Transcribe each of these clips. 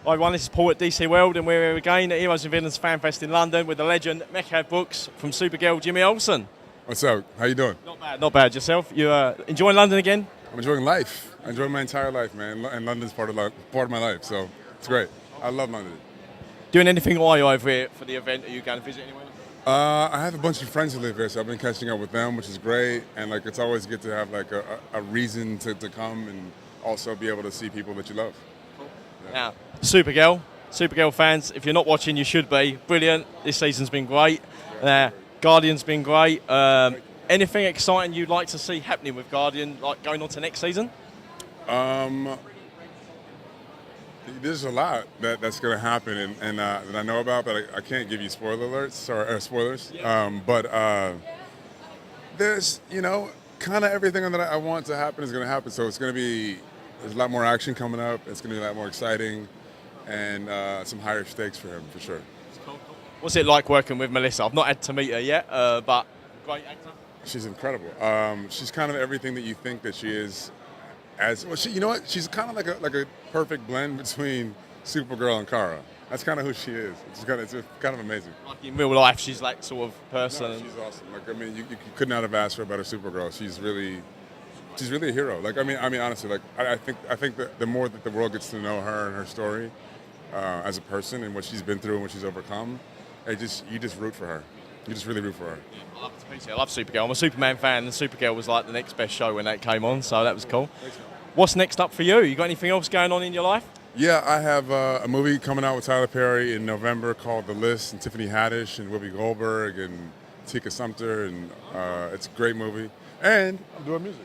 Hi everyone, this is Paul at DC World and we're here again at Heroes and Villains FanFest in London with the legend Mehcad Books from Supergirl Jimmy Olsen. What's up? How you doing? Not bad. Yourself? You enjoying London again? I'm enjoying life. I enjoy my entire life, man. And London's part of my life, so it's great. I love London. Doing anything while you're over here for the event? Are you going to visit anyone? I have a bunch of friends who live here, so I've been catching up with them, which is great. And like, it's always good to have like a reason to come and also be able to see people that you love. Cool. Yeah. Now, Supergirl fans, if you're not watching, you should be. Brilliant. This season's been great. Guardian's been great. Anything exciting you'd like to see happening with Guardian, like going on to next season? There's a lot that's going to happen and that I know about, but I can't give you spoiler alerts or spoilers. Yeah. But there's, kind of everything that I want to happen is going to happen. So it's going to be, there's a lot more action coming up. It's going to be a lot more exciting and some higher stakes for him, for sure. Cool. What's it like working with Melissa? I've not had to meet her yet, but great actor. She's incredible. She's kind of everything that you think that she is. You know what? She's kind of like a perfect blend between Supergirl and Kara. That's kind of who she is. It's kind of amazing. Like in real life, she's like sort of person. No, she's awesome. Like you could not have asked for a better Supergirl. She's really a hero. Like I mean honestly, like I think that the more that the world gets to know her and her story as a person and what she's been through and what she's overcome, you just root for her. You just really root for her. Yeah, I love Supergirl. I'm a Superman fan, and Supergirl was like the next best show when that came on, so that was cool. What's next up for you? You got anything else going on in your life? Yeah, I have a movie coming out with Tyler Perry in November called The List, and Tiffany Haddish and Whoopi Goldberg and Tika Sumpter, and it's a great movie. And I'm doing music.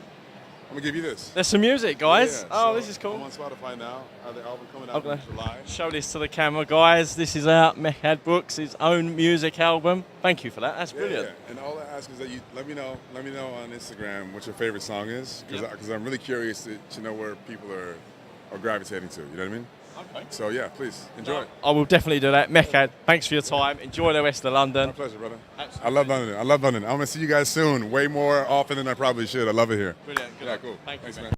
I'm gonna give you this. There's some music, guys. Yeah, so this is cool. I'm on Spotify now. The album coming out in July. Show this to the camera, guys. This is out. Mehcad Books, his own music album. Thank you for that. That's brilliant. Yeah. And all I ask is that you let me know on Instagram what your favorite song is, because I'm really curious to know where people are gravitating to. You know what I mean? Okay. So yeah, please enjoy. I will definitely do that. Mehcad, thanks for your time. Enjoy the rest of London. My pleasure, brother. Absolutely. I love London. I'm gonna see you guys soon, way more often than I probably should. I love it here. Brilliant. Good. Yeah, cool. Thanks, man.